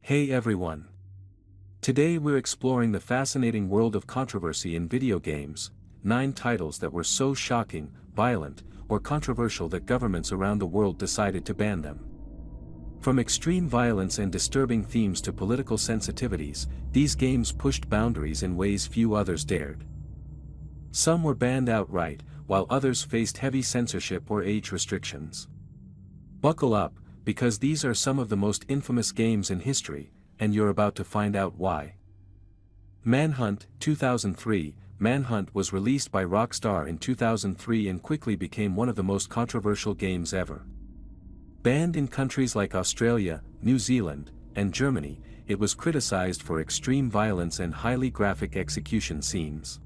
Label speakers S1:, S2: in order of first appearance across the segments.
S1: Hey everyone! Today we're exploring the fascinating world of controversy in video games, 9 titles that were so shocking, violent, or controversial that governments around the world decided to ban them. From extreme violence and disturbing themes to political sensitivities, these games pushed boundaries in ways few others dared. Some were banned outright, while others faced heavy censorship or age restrictions. Buckle up, because these are some of the most infamous games in history, and you're about to find out why. Manhunt, 2003. Manhunt was released by Rockstar in 2003 and quickly became one of the most controversial games ever. Banned in countries like Australia, New Zealand, and Germany, it was criticized for extreme violence and highly graphic execution scenes.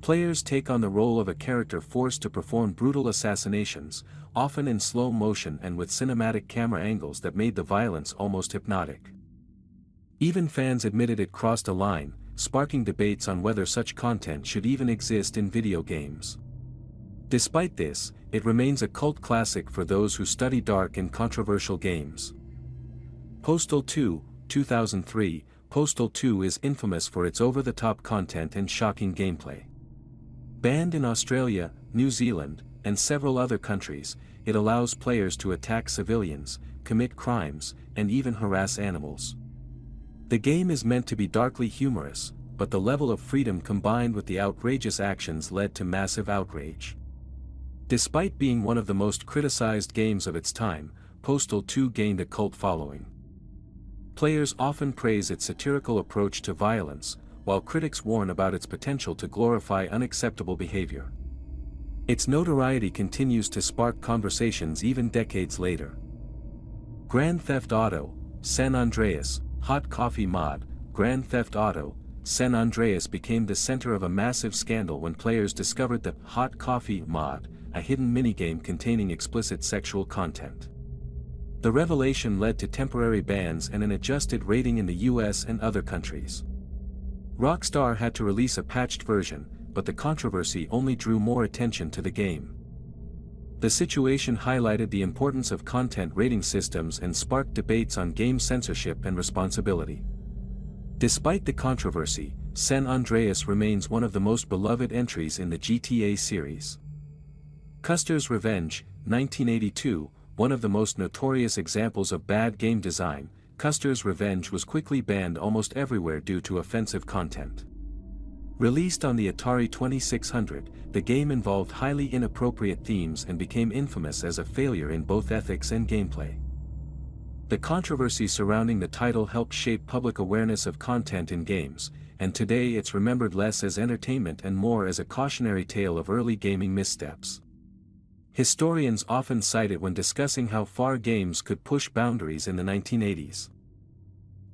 S1: Players take on the role of a character forced to perform brutal assassinations, often in slow motion and with cinematic camera angles that made the violence almost hypnotic. Even fans admitted it crossed a line, sparking debates on whether such content should even exist in video games. Despite this, it remains a cult classic for those who study dark and controversial games. Postal 2, 2003. Postal 2 is infamous for its over-the-top content and shocking gameplay. Banned in Australia, New Zealand, and several other countries, it allows players to attack civilians, commit crimes, and even harass animals. The game is meant to be darkly humorous, but the level of freedom combined with the outrageous actions led to massive outrage. Despite being one of the most criticized games of its time, Postal 2 gained a cult following. Players often praise its satirical approach to violence, while critics warn about its potential to glorify unacceptable behavior. Its notoriety continues to spark conversations even decades later. Grand Theft Auto, San Andreas, Hot Coffee mod. Grand Theft Auto, San Andreas became the center of a massive scandal when players discovered the Hot Coffee mod, a hidden minigame containing explicit sexual content. The revelation led to temporary bans and an adjusted rating in the US and other countries. Rockstar had to release a patched version, but the controversy only drew more attention to the game. The situation highlighted the importance of content rating systems and sparked debates on game censorship and responsibility. Despite the controversy, San Andreas remains one of the most beloved entries in the GTA series. Custer's Revenge, 1982, one of the most notorious examples of bad game design, Custer's Revenge was quickly banned almost everywhere due to offensive content. Released on the Atari 2600, the game involved highly inappropriate themes and became infamous as a failure in both ethics and gameplay. The controversy surrounding the title helped shape public awareness of content in games, and today it's remembered less as entertainment and more as a cautionary tale of early gaming missteps. Historians often cite it when discussing how far games could push boundaries in the 1980s.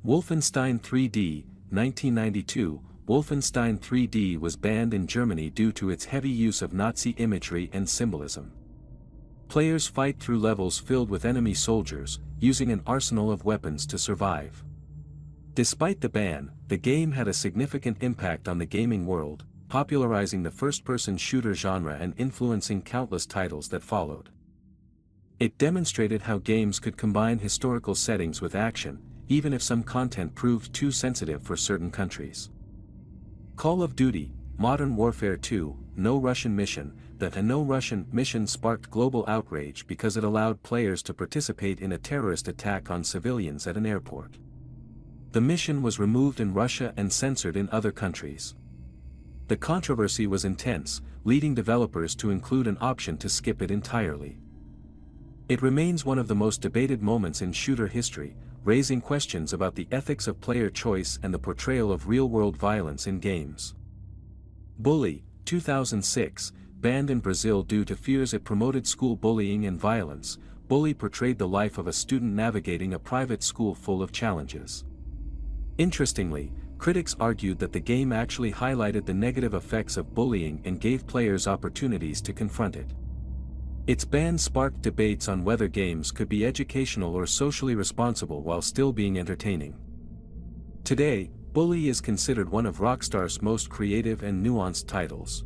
S1: Wolfenstein 3D, 1992. Wolfenstein 3D was banned in Germany due to its heavy use of Nazi imagery and symbolism. Players fight through levels filled with enemy soldiers, using an arsenal of weapons to survive. Despite the ban, the game had a significant impact on the gaming world, popularizing the first-person shooter genre and influencing countless titles that followed. It demonstrated how games could combine historical settings with action, even if some content proved too sensitive for certain countries. Call of Duty, Modern Warfare 2, No Russian Mission. The No Russian Mission sparked global outrage because it allowed players to participate in a terrorist attack on civilians at an airport. The mission was removed in Russia and censored in other countries. The controversy was intense, leading developers to include an option to skip it entirely. It remains one of the most debated moments in shooter history, raising questions about the ethics of player choice and the portrayal of real-world violence in games. Bully, 2006, banned in Brazil due to fears it promoted school bullying and violence. Bully portrayed the life of a student navigating a private school full of challenges. Interestingly, critics argued that the game actually highlighted the negative effects of bullying and gave players opportunities to confront it. Its ban sparked debates on whether games could be educational or socially responsible while still being entertaining. Today, Bully is considered one of Rockstar's most creative and nuanced titles.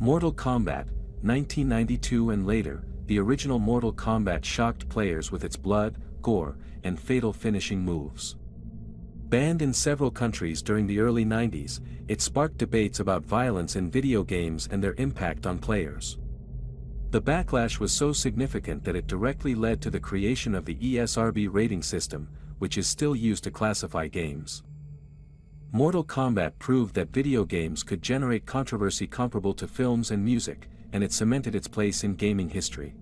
S1: Mortal Kombat, 1992 and later. The original Mortal Kombat shocked players with its blood, gore, and fatal finishing moves. Banned in several countries during the early 90s, it sparked debates about violence in video games and their impact on players. The backlash was so significant that it directly led to the creation of the ESRB rating system, which is still used to classify games. Mortal Kombat proved that video games could generate controversy comparable to films and music, and it cemented its place in gaming history.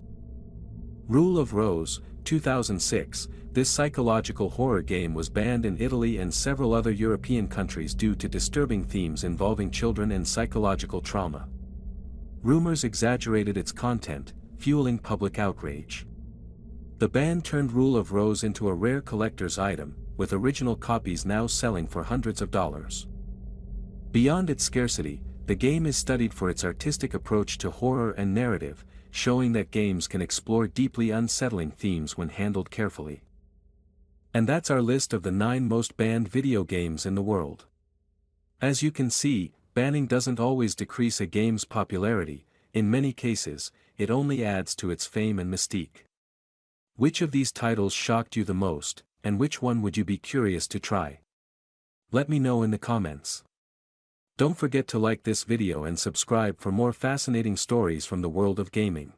S1: Rule of Rose, 2006, this psychological horror game was banned in Italy and several other European countries due to disturbing themes involving children and psychological trauma. Rumors exaggerated its content, fueling public outrage. The ban turned Rule of Rose into a rare collector's item, with original copies now selling for hundreds of dollars. Beyond its scarcity, the game is studied for its artistic approach to horror and narrative, showing that games can explore deeply unsettling themes when handled carefully. And that's our list of the 9 most banned video games in the world. As you can see, banning doesn't always decrease a game's popularity, in many cases, it only adds to its fame and mystique. Which of these titles shocked you the most, and which one would you be curious to try? Let me know in the comments. Don't forget to like this video and subscribe for more fascinating stories from the world of gaming.